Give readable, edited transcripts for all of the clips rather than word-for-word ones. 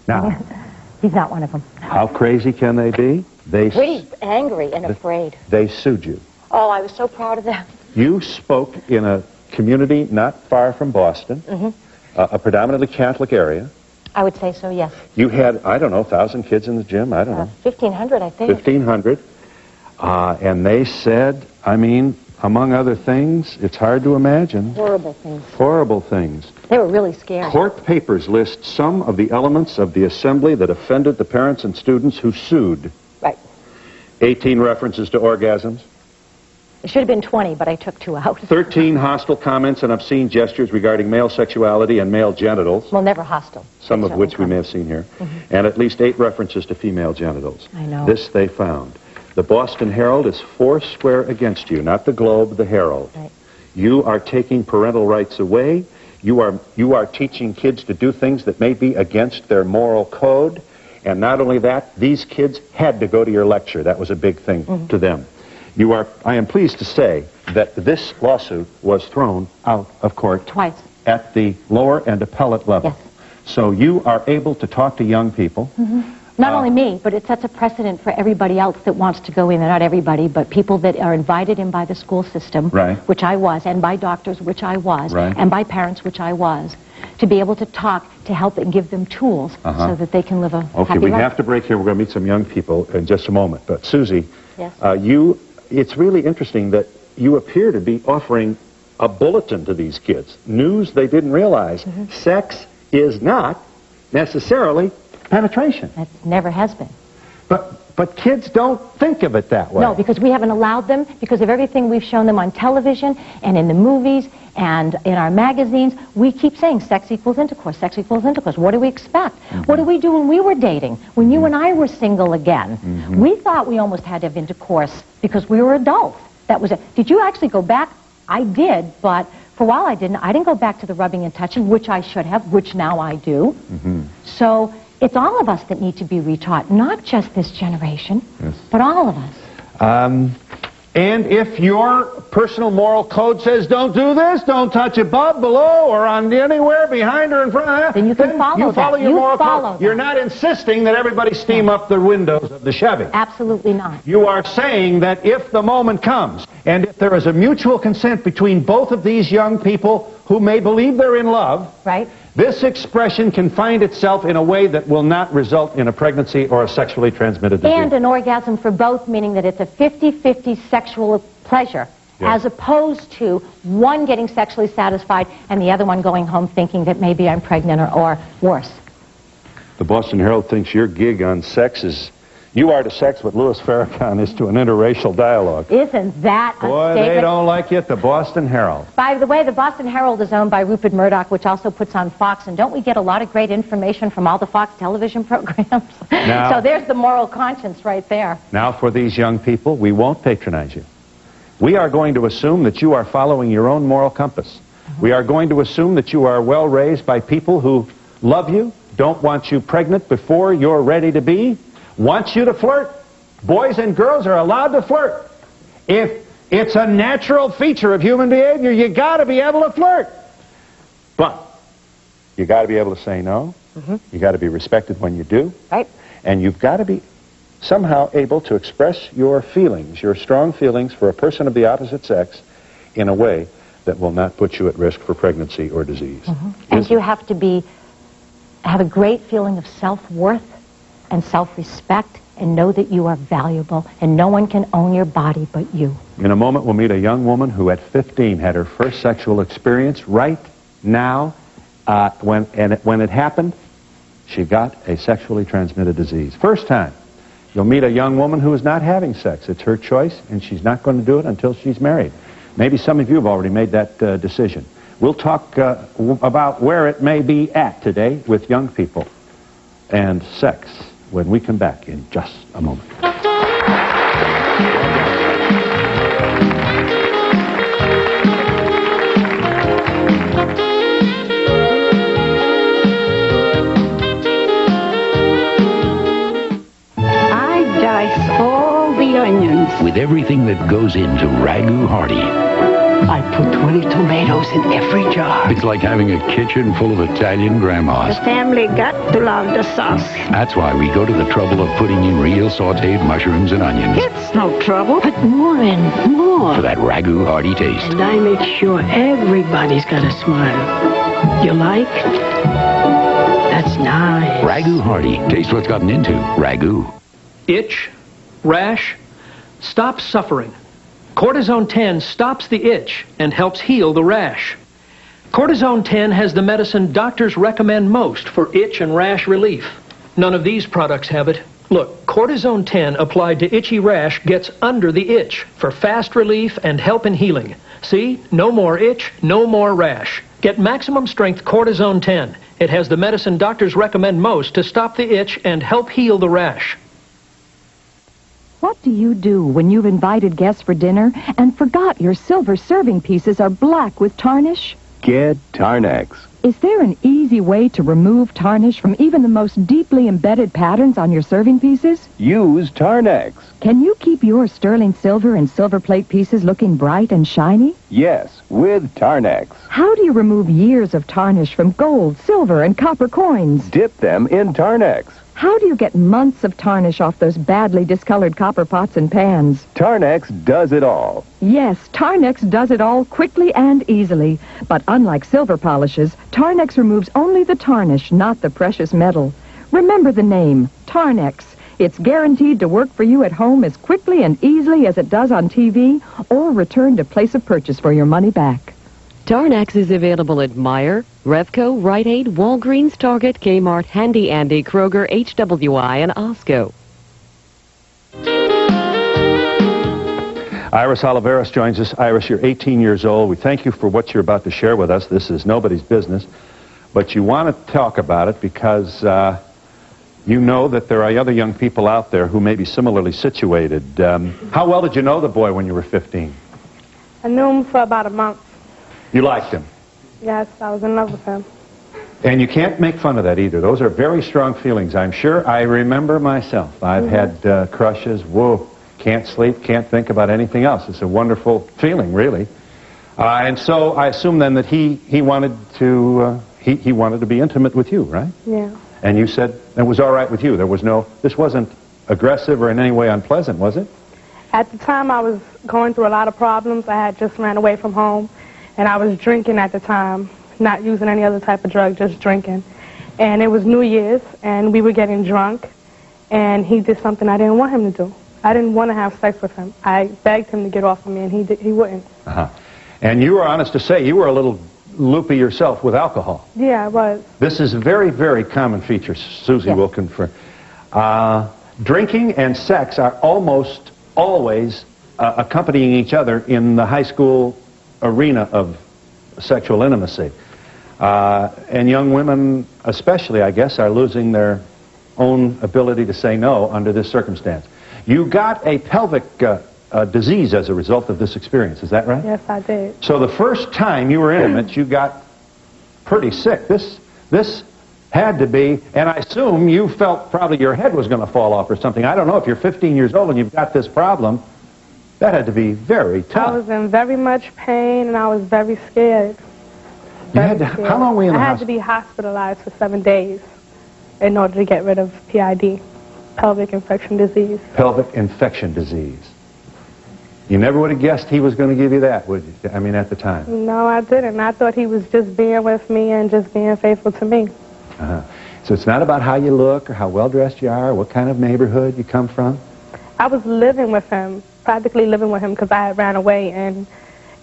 Now, he's not one of them. how crazy can they be? Pretty angry and afraid. They sued you. Oh, I was so proud of them. You spoke in a community not far from Boston, a predominantly Catholic area. I would say so, yes. You had, I don't know, 1,000 kids in the gym, I don't know. 1,500, I think. 1,500. And they said, I mean, among other things, it's hard to imagine. Horrible things. Horrible things. They were really scared. Court papers list some of the elements of the assembly that offended the parents and students who sued. Right. 18 references to orgasms. It should have been 20, but I took 2 out. 13 hostile comments and obscene gestures regarding male sexuality and male genitals. Well, never hostile. Some of which we may have seen here. And at least 8 references to female genitals. I know. This they found. The Boston Herald is foursquare against you, not the Globe, the Herald. Right. You are taking parental rights away. You are teaching kids to do things that may be against their moral code. And not only that, these kids had to go to your lecture. That was a big thing to them. I am pleased to say that this lawsuit was thrown out of court. Twice. At the lower and appellate level. Yes. So you are able to talk to young people. Not only me, but it sets a precedent for everybody else that wants to go in. Not everybody, but people that are invited in by the school system, Right. which I was, and by doctors, which I was, Right. and by parents, which I was, to be able to talk, to help and give them tools so that they can live a Okay, happy we life. have to break here. We're going to meet some young people in just a moment. But Susie, Yes. it's really interesting that you appear to be offering a bulletin to these kids. News they didn't realize. Sex is not necessarily penetration. That never has been. But kids don't think of it that way. No, because we haven't allowed them, because of everything we've shown them on television and in the movies and in our magazines. We keep saying sex equals intercourse, sex equals intercourse. What do we expect? What did we do when we were dating? When you and I were single again? We thought we almost had to have intercourse because we were adults. That was it. Did you actually go back? I did, but for a while I didn't. I didn't go back to the rubbing and touching, which I should have, which now I do. So it's all of us that need to be retaught, not just this generation, but all of us. And if your personal moral code says don't do this, don't touch above, below, or on anywhere, behind or in front, then you can follow that. Your You moral follow code. that. You're not insisting that everybody steam up the windows of the Chevy. Absolutely not. You are saying that if the moment comes, and if there is a mutual consent between both of these young people who may believe they're in love, Right? this expression can find itself in a way that will not result in a pregnancy or a sexually transmitted disease. And an orgasm for both, meaning that it's a 50-50 sexual pleasure, as opposed to one getting sexually satisfied and the other one going home thinking that maybe I'm pregnant or worse. The Boston Herald thinks your gig on sex is, you are to sex what Louis Farrakhan is to an interracial dialogue. Isn't that a Boy, statement? they don't like you at the Boston Herald. By the way, the Boston Herald is owned by Rupert Murdoch, which also puts on Fox, and don't we get a lot of great information from all the Fox television programs? Now- So there's the moral conscience right there. Now, for these young people, we won't patronize you. We are going to assume that you are following your own moral compass. We are going to assume that you are well raised by people who love you, don't want you pregnant before you're ready to be, want you to flirt. Boys and girls are allowed to flirt. If it's a natural feature of human behavior, you got to be able to flirt. But you got to be able to say no. You got to be respected when you do. Right. And you've got to be somehow able to express your feelings, your strong feelings for a person of the opposite sex in a way that will not put you at risk for pregnancy or disease. And you have to have a great feeling of self-worth and self-respect and know that you are valuable and no one can own your body but you. In a moment, we'll meet a young woman who at 15 had her first sexual experience. Right now, when it happened, she got a sexually transmitted disease. First time. You'll meet a young woman who is not having sex. It's her choice, and she's not going to do it until she's married. Maybe some of you have already made that decision. We'll talk about where it may be at today with young people and sex when we come back in just a moment. With everything that goes into Ragu Hardy. I put 20 tomatoes in every jar. It's like having a kitchen full of Italian grandmas. The family got to love the sauce. That's why we go to the trouble of putting in real sautéed mushrooms and onions. It's no trouble. Put more in, more. For that ragu hearty taste. And I make sure everybody's got a smile. You like? That's nice. Ragu hearty. Taste what's gotten into ragu. Itch, rash, stop suffering. Cortisone 10 stops the itch and helps heal the rash. Cortisone 10 has the medicine doctors recommend most for itch and rash relief. None of these products have it. Look, Cortisone 10 applied to itchy rash gets under the itch for fast relief and help in healing. See? No more itch, no more rash. Get maximum strength Cortisone 10. It has the medicine doctors recommend most to stop the itch and help heal the rash. What do you do when you've invited guests for dinner and forgot your silver serving pieces are black with tarnish? Get Tarnex. Is there an easy way to remove tarnish from even the most deeply embedded patterns on your serving pieces? Use Tarnex. Can you keep your sterling silver and silver plate pieces looking bright and shiny? Yes, with Tarnex. How do you remove years of tarnish from gold, silver, and copper coins? Dip them in Tarnex. How do you get months of tarnish off those badly discolored copper pots and pans? Tarnex does it all. Yes, Tarnex does it all quickly and easily. But unlike silver polishes, Tarnex removes only the tarnish, not the precious metal. Remember the name, Tarnex. It's guaranteed to work for you at home as quickly and easily as it does on TV, or return to place of purchase for your money back. Tarnex is available at Meijer, Revco, Rite Aid, Walgreens, Target, Kmart, Handy Andy, Kroger, HWI, and Osco. Iris Oliveros joins us. Iris, you're 18 years old. We thank you for what you're about to share with us. This is nobody's business, but you want to talk about it because you know that there are other young people out there who may be similarly situated. How well did you know the boy when you were 15? I knew him for about a month. You liked him? Yes, I was in love with him. And you can't make fun of that either. Those are very strong feelings, I'm sure. I remember myself. I've had crushes. Whoa, can't sleep, can't think about anything else. It's a wonderful feeling, really. And so I assume then that he wanted to he wanted to be intimate with you, right? Yeah. And you said it was all right with you. There was no, this wasn't aggressive or in any way unpleasant, was it? At the time, I was going through a lot of problems. I had just ran away from home, and I was drinking at the time, not using any other type of drug, just drinking. And it was New Year's, and we were getting drunk, and he did something I didn't want him to do. I didn't want to have sex with him. I begged him to get off of me, and he wouldn't. And you were honest to say you were a little loopy yourself with alcohol. Yeah, I was. This is a very, very common feature, Susie will confirm. Drinking and sex are almost always accompanying each other in the high school arena of sexual intimacy. And young women especially, I guess, are losing their own ability to say no under this circumstance. You got a pelvic disease as a result of this experience, is that right? Yes, I did. So the first time you were intimate, you got pretty sick. This had to be, and I assume you felt probably your head was going to fall off or something. I don't know, if you're 15 years old and you've got this problem, that had to be very tough. I was in very much pain, and I was very scared. How long were you in the hospital? I had to be hospitalized for 7 days in order to get rid of PID, pelvic infection disease. Pelvic infection disease. You never would have guessed he was going to give you that, would you? I mean, at the time. No, I didn't. I thought he was just being with me and just being faithful to me. So it's not about how you look or how well-dressed you are, or what kind of neighborhood you come from? I was living with him, practically living with him, because I had ran away, and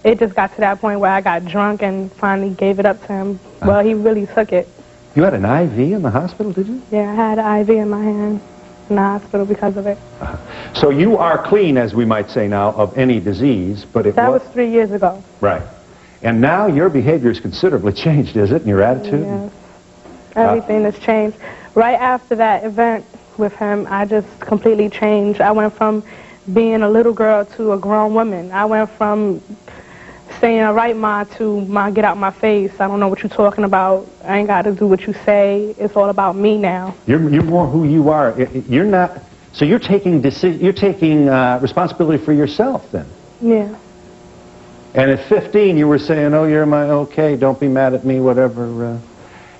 it just got to that point where I got drunk and finally gave it up to him. Well, he really took it. You had an IV in the hospital, did you? Yeah, I had an IV in my hand in the hospital because of it. So you are clean, as we might say now, of any disease, but it That was 3 years ago. Right. And now your behavior is considerably changed, is it, and your attitude? Yes. Everything has changed. Right after that event with him, I just completely changed. I went from being a little girl to a grown woman. I went from saying, all right, Ma, to Ma, get out my face. I don't know what you're talking about. I ain't got to do what you say. It's all about me now. You're more who you are. You're not. So you're taking responsibility for yourself then. Yeah. And at 15, you were saying, oh, you're my okay, don't be mad at me, whatever.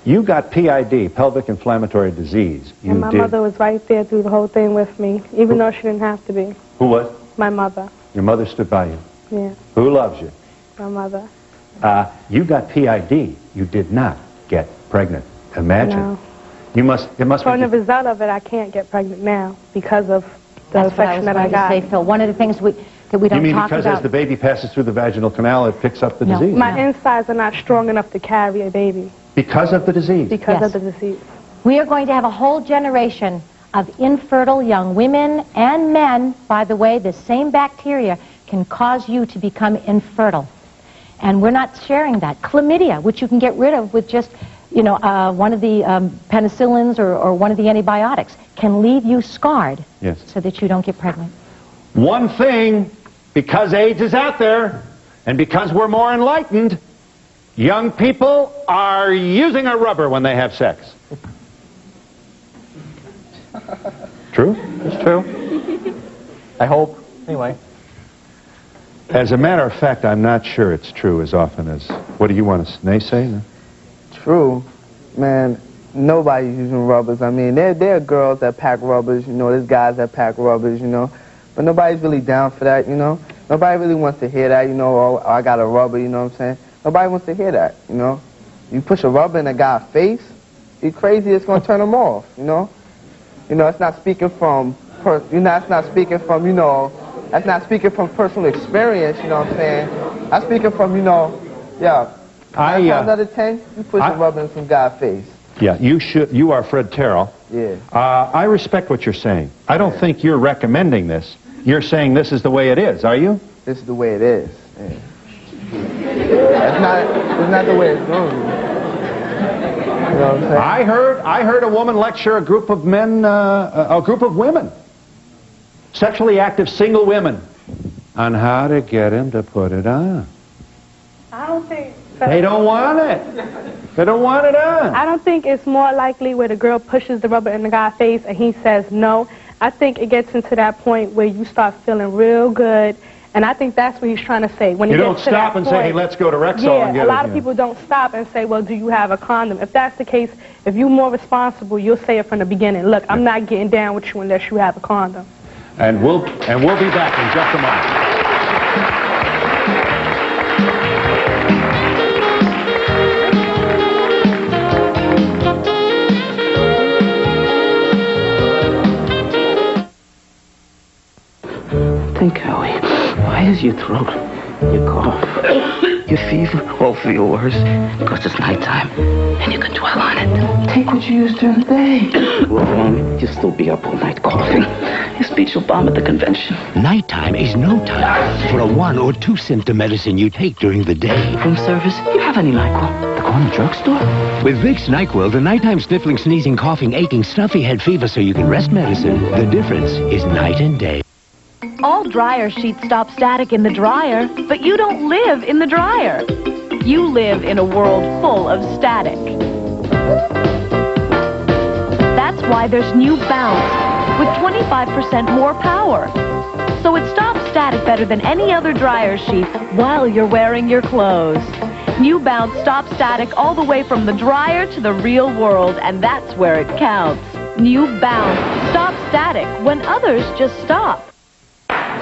You got PID, pelvic inflammatory disease. You and my mother was right there through the whole thing with me, even though she didn't have to be. Who was? My mother. Your mother stood by you? Yeah. Who loves you? My mother. You got PID. You did not get pregnant. Imagine. No. It must From be... the result of it, I can't get pregnant now because of the That's what I infection was that I going got. to say, Phil. One of the things that we You don't mean talk because about. as the baby passes through the vaginal canal, it picks up the No. disease? My insides are not strong enough to carry a baby Because of the disease? because Yes. of the disease. We are going to have a whole generation of infertile young women and men. By the way, the same bacteria can cause you to become infertile. And we're not sharing that. Chlamydia, which you can get rid of with just, you know, one of the penicillins or one of the antibiotics, can leave you scarred. Yes. So that you don't get pregnant. One thing, because AIDS is out there, and because we're more enlightened, young people are using a rubber when they have sex. True? It's true. I hope. Anyway. As a matter of fact, I'm not sure it's true as often as... What do you want to naysay? True. Man, nobody's using rubbers. I mean, there are girls that pack rubbers, you know, there's guys that pack rubbers, you know. But nobody's really down for that, you know. Nobody really wants to hear that, you know, oh, I got a rubber, you know what I'm saying? Nobody wants to hear that, you know. You push a rubber in a guy's face, you're crazy, it's going to turn him off, you know. You know, it's not speaking from, that's not speaking from, you know, that's not speaking from personal experience, you know what I'm saying? I'm speaking from, you know, yeah. 9 times out of 10, you push a rubber in some guy's face. Yeah, you are Fred Terrell. Yeah. I respect what you're saying. I don't think you're recommending this. You're saying this is the way it is, are you? This is the way it is. Yeah. It's not the way it's going. You know what I'm saying? I heard a woman lecture a group of men, a group of women, sexually active single women, on how to get him to put it on. I don't think... They don't want it. They don't want it on. I don't think it's more likely where the girl pushes the rubber in the guy's face and he says no. I think it gets into that point where you start feeling real good, and I think that's what he's trying to say. When You he don't gets to stop that and point, say, hey, let's go to Rexall and yeah, get it. a lot of people don't stop and say, well, do you have a condom? If that's the case, if you're more responsible, you'll say it from the beginning. Look, I'm not getting down with you unless you have a condom. And we'll be back in just a moment. Think, Howie, why is your throat, your cough, your fever all feel worse? Because it's nighttime, and you can dwell on it. Take what you used during the day. Wrong. You'll still be up all night coughing. Your speech will bomb at the convention. Nighttime is no time for a 1 or 2 symptom medicine you take during the day. Room service? You have any NyQuil? The corner drugstore? With Vicks NyQuil, the nighttime sniffling, sneezing, coughing, aching, stuffy head fever so you can rest medicine, the difference is night and day. All dryer sheets stop static in the dryer, but you don't live in the dryer. You live in a world full of static. That's why there's new Bounce with 25% more power. So it stops static better than any other dryer sheet while you're wearing your clothes. New Bounce stops static all the way from the dryer to the real world, and that's where it counts. New Bounce stops static when others just stop.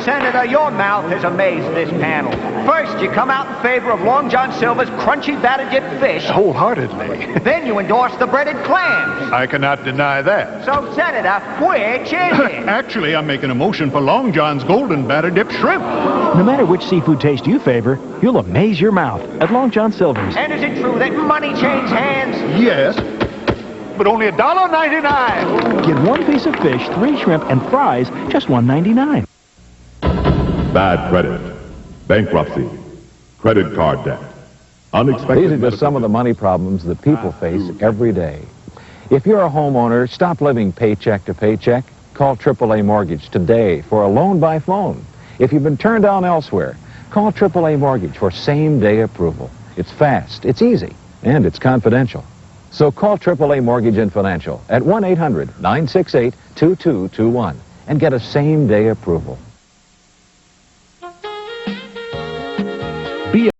Senator, your mouth has amazed this panel. First, you come out in favor of Long John Silver's crunchy batter-dipped fish. Wholeheartedly. Then you endorse the breaded clams. I cannot deny that. So, Senator, which is it? Actually, I'm making a motion for Long John's golden batter-dipped shrimp. No matter which seafood taste you favor, you'll amaze your mouth at Long John Silver's. And is it true that money changed hands? Yes, but only $1.99. Get 1 piece of fish, 3 shrimp, and fries, just $1.99. Bad credit, bankruptcy, credit card debt, unexpected... These are just some of the money problems that people face every day. If you're a homeowner, stop living paycheck to paycheck. Call AAA Mortgage today for a loan by phone. If you've been turned down elsewhere, call AAA Mortgage for same-day approval. It's fast, it's easy, and it's confidential. So call AAA Mortgage and Financial at 1-800-968-2221 and get a same-day approval. Be